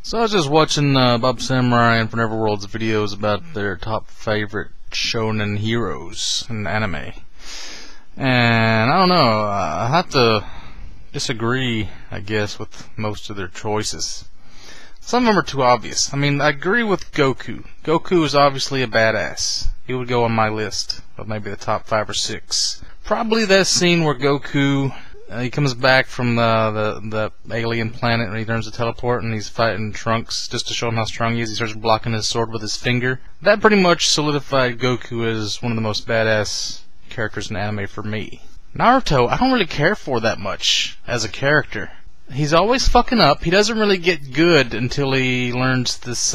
So I was just watching Bobsamurai and Forneverworld's videos about their top favorite Shonen heroes in anime. And I don't know, I have to disagree, I guess, with most of their choices. Some of them are too obvious. I mean, I agree with Goku. Goku is obviously a badass. He would go on my list of maybe the top 5 or 6. Probably that scene where Goku he comes back from the alien planet and he learns to teleport and he's fighting Trunks just to show him how strong he is. He starts blocking his sword with his finger. That pretty much solidified Goku as one of the most badass characters in anime for me. Naruto, I don't really care for that much as a character. He's always fucking up. He doesn't really get good until he learns this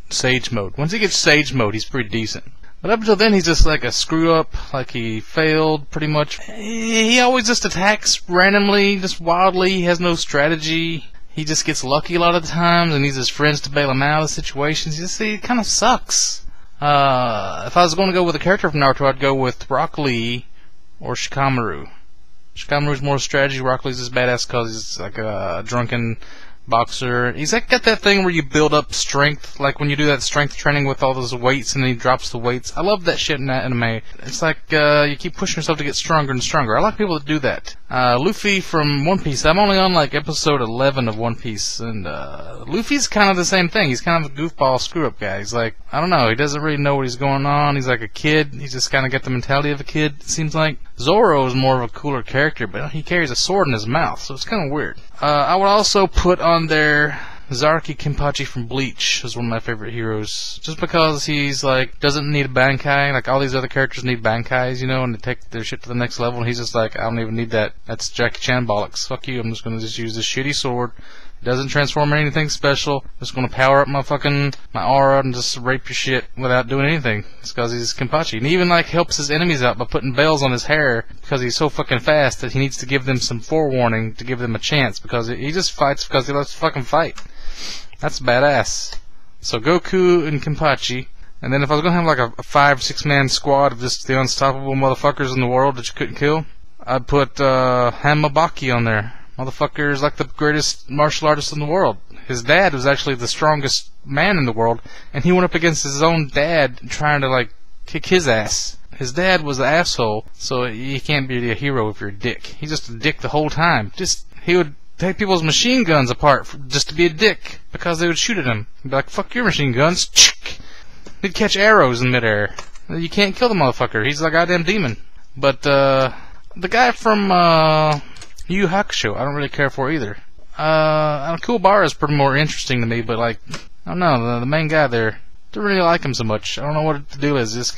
Sage Mode. Once he gets Sage Mode, he's pretty decent. But up until then, he's just like a screw-up, like he failed, pretty much. He always just attacks randomly, just wildly. He has no strategy. He just gets lucky a lot of the times and needs his friends to bail him out of situations. You see, it kind of sucks. If I was going to go with a character from Naruto, I'd go with Rock Lee or Shikamaru. Shikamaru's more strategy. Rock Lee's just badass because he's like a drunken boxer. He's like got that thing where you build up strength, like when you do that strength training with all those weights and then he drops the weights. I love that shit in that anime. It's like you keep pushing yourself to get stronger and stronger. I like people that do that. Luffy from One Piece. I'm only on like episode 11 of One Piece, and Luffy's kind of the same thing. He's kind of a goofball screw-up guy. He's like, I don't know, he doesn't really know what he's going on. He's like a kid. He's just kind of got the mentality of a kid, it seems like. Zoro is more of a cooler character, but he carries a sword in his mouth, so it's kind of weird. I would also put on there Zaraki Kenpachi from Bleach is one of my favorite heroes, just because he's like doesn't need a Bankai. Like all these other characters need Bankais, you know, and they take their shit to the next level, and he's just like, I don't even need that. That's Jackie Chan bollocks. Fuck you, I'm just gonna just use this shitty sword. It doesn't transform into anything special. I'm just gonna power up my aura and just rape your shit without doing anything. It's because he's Kenpachi. And he even like helps his enemies out by putting bells on his hair because he's so fucking fast that he needs to give them some forewarning to give them a chance, because he just fights because he loves to fucking fight. That's badass. So Goku and Kenpachi. And then if I was gonna have like a 5-6 man squad of just the unstoppable motherfuckers in the world that you couldn't kill, I'd put Hamabaki on there. Motherfucker is like the greatest martial artist in the world. His dad was actually the strongest man in the world, and he went up against his own dad trying to like kick his ass. His dad was an asshole, so you can't be a hero if you're a dick. He's just a dick the whole time. He would take people's machine guns apart just to be a dick because they would shoot at him. He'd be like, fuck your machine guns. He'd catch arrows in midair. You can't kill the motherfucker. He's a goddamn demon. But the guy from Yu Yu Hakusho, I don't really care for either. Kuwabara is pretty more interesting to me, but like, I don't know, the main guy there, don't really like him so much. I don't know what the deal is. It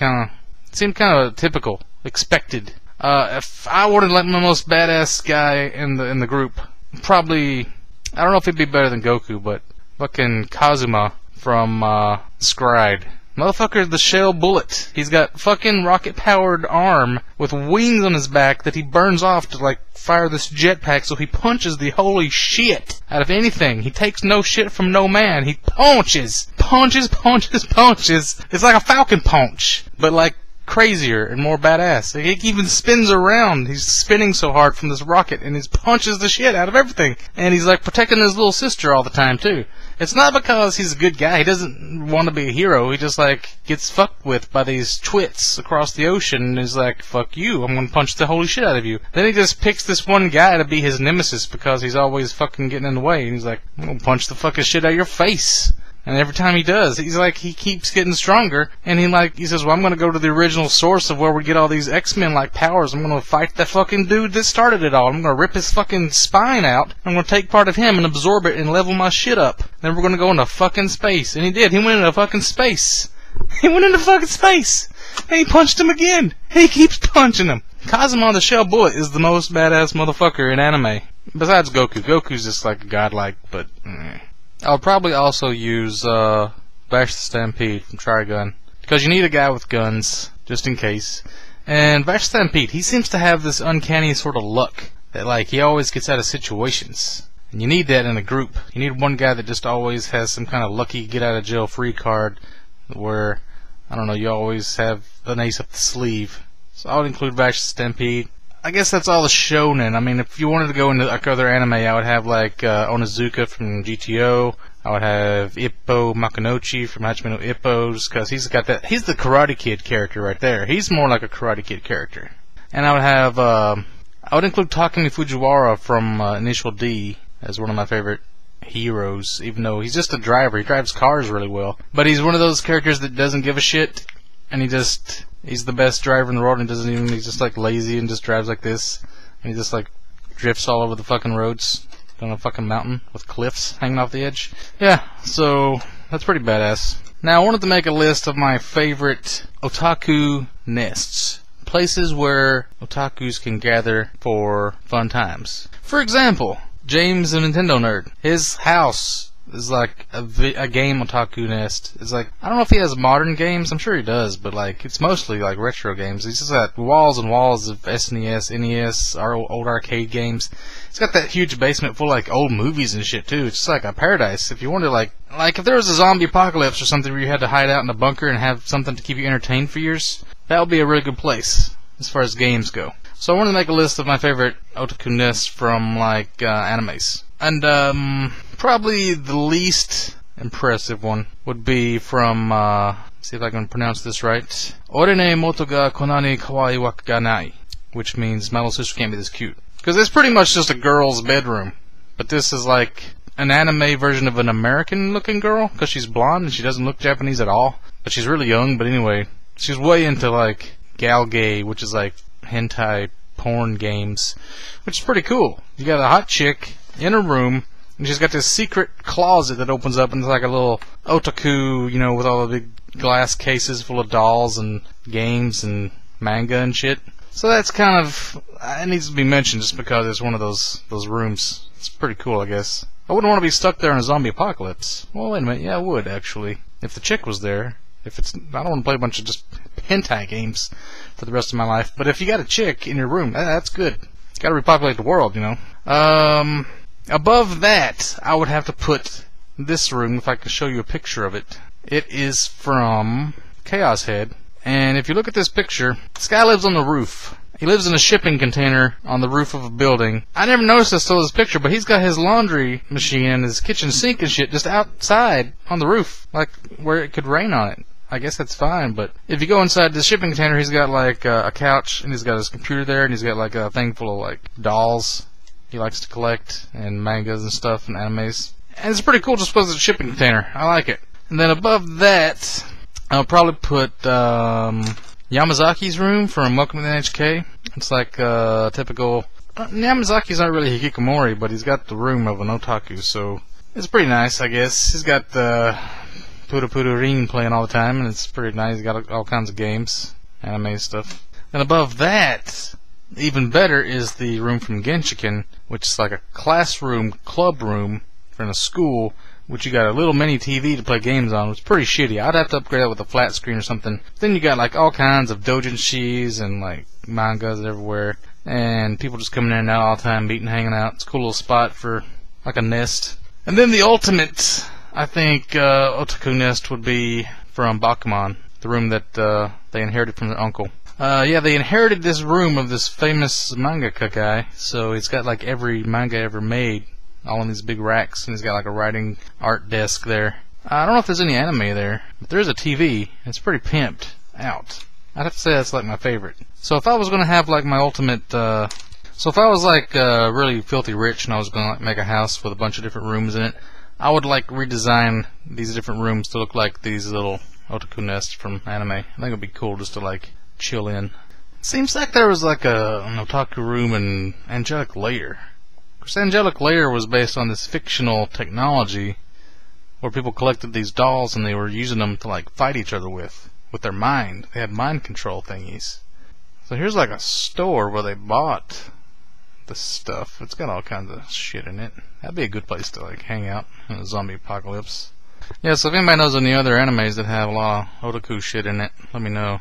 seemed kind of typical, expected. If I were to let my most badass guy in the group, probably, I don't know if he'd be better than Goku, but fucking Kazuma from Scride. Motherfucker, the shell bullet. He's got fucking rocket-powered arm with wings on his back that he burns off to like fire this jetpack, so he punches the holy shit out of anything. He takes no shit from no man. He punches. It's like a falcon punch, but like crazier and more badass. He even spins around. He's spinning so hard from this rocket, and he punches the shit out of everything. And he's like protecting his little sister all the time too. It's not because he's a good guy. He doesn't want to be a hero. He just like gets fucked with by these twits across the ocean and is like, fuck you, I'm gonna punch the holy shit out of you. Then he just picks this one guy to be his nemesis because he's always fucking getting in the way, and he's like, I'm gonna punch the fucking shit out of your face. And every time he does, he's like, he keeps getting stronger, and he says, well, I'm gonna go to the original source of where we get all these X-Men like powers. I'm gonna fight the fucking dude that started it all. I'm gonna rip his fucking spine out. I'm gonna take part of him and absorb it and level my shit up. Then we're gonna go into fucking space. And he did. He went into fucking space. And he punched him again. And he keeps punching him. Kazuma the Shell Bullet is the most badass motherfucker in anime. Besides Goku. Goku's just like godlike, but I'll probably also use Bash the Stampede from Trigun, because you need a guy with guns, just in case. And Bash the Stampede, he seems to have this uncanny sort of luck, that like he always gets out of situations. And you need that in a group. You need one guy that just always has some kind of lucky get out of jail free card, where, I don't know, you always have an ace up the sleeve. So I would include Bash the Stampede. I guess that's all the shonen. I mean, if you wanted to go into like other anime, I would have like Onizuka from GTO, I would have Ippo Makunochi from Hajime no Ippo, just because he's got that. He's the Karate Kid character right there. He's more like a Karate Kid character. And I would have, I would include Takumi Fujiwara from Initial D as one of my favorite heroes, even though he's just a driver. He drives cars really well. But he's one of those characters that doesn't give a shit, and he's the best driver in the world, and he's just like lazy and just drives like this, and he just like drifts all over the fucking roads on a fucking mountain with cliffs hanging off the edge. Yeah, so that's pretty badass. Now I wanted to make a list of my favorite otaku nests. Places where otakus can gather for fun times. For example, James, the Nintendo nerd. His house is like a game otaku nest. It's like, I don't know if he has modern games. I'm sure he does, but like it's mostly like retro games. He's just got walls and walls of SNES, NES, old arcade games. He's got that huge basement full of like old movies and shit too. It's just like a paradise. If you wanted like if there was a zombie apocalypse or something where you had to hide out in a bunker and have something to keep you entertained for years, that would be a really good place as far as games go. So I wanted to make a list of my favorite otaku nests from like animes. And probably the least impressive one would be from, see if I can pronounce this right, Ore ne moto ga konani kawaii wa ga nai, which means my little sister can't be this cute. Because it's pretty much just a girl's bedroom. But this is like an anime version of an American-looking girl, because she's blonde and she doesn't look Japanese at all. But she's really young, but anyway, she's way into like galgay, which is like hentai porn games, which is pretty cool. You got a hot chick in a room, and she's got this secret closet that opens up, and it's like a little otaku, you know, with all the big glass cases full of dolls and games and manga and shit. So that's kind of, it needs to be mentioned just because it's one of those rooms. It's pretty cool, I guess. I wouldn't want to be stuck there in a zombie apocalypse. Well, wait a minute, yeah, I would, actually. If the chick was there. I don't want to play a bunch of just hentai games for the rest of my life. But if you got a chick in your room, that's good. You got to repopulate the world, you know. Above that, I would have to put this room, if I could show you a picture of it. It is from Chaos Head. And if you look at this picture, this guy lives on the roof. He lives in a shipping container on the roof of a building. I never noticed this till this picture, but he's got his laundry machine and his kitchen sink and shit just outside on the roof, like where it could rain on it. I guess that's fine, but if you go inside the shipping container, he's got like a couch, and he's got his computer there, and he's got like a thing full of like dolls he likes to collect, and mangas and stuff, and animes. And it's pretty cool just because it's a shipping container. I like it. And then above that, I'll probably put Yamazaki's room from Welcome to the NHK. It's like typical. Yamazaki's not really hikikomori, but he's got the room of an otaku, so it's pretty nice, I guess. He's got the Puru Puru Ring playing all the time, and it's pretty nice. He's got all kinds of games, anime stuff. And above that, even better, is the room from Genshiken, which is like a classroom, club room in a school, which you got a little mini TV to play games on. It's pretty shitty. I'd have to upgrade that with a flat screen or something. Then you got like all kinds of doujinshis and like mangas everywhere, and people just coming in and out all the time, meeting, hanging out. It's a cool little spot for like a nest. And then the ultimate, I think, otaku nest would be from Bakuman, the room that they inherited from their uncle. Yeah, they inherited this room of this famous mangaka guy, so he's got like every manga ever made, all in these big racks, and he's got like a writing art desk there. I don't know if there's any anime there, but there's a TV, and it's pretty pimped out. I'd have to say that's like my favorite. So if I was going to have like my ultimate, so if I was like really filthy rich and I was going to like make a house with a bunch of different rooms in it, I would like redesign these different rooms to look like these little otaku nests from anime. I think it'd be cool just to like chill in. Seems like there was like an otaku room in Angelic Layer. Of course, Angelic Layer was based on this fictional technology where people collected these dolls and they were using them to like fight each other with their mind. They had mind control thingies. So here's like a store where they bought the stuff. It's got all kinds of shit in it. That'd be a good place to like hang out in a zombie apocalypse. Yeah, so if anybody knows any other animes that have a lot of otaku shit in it, let me know.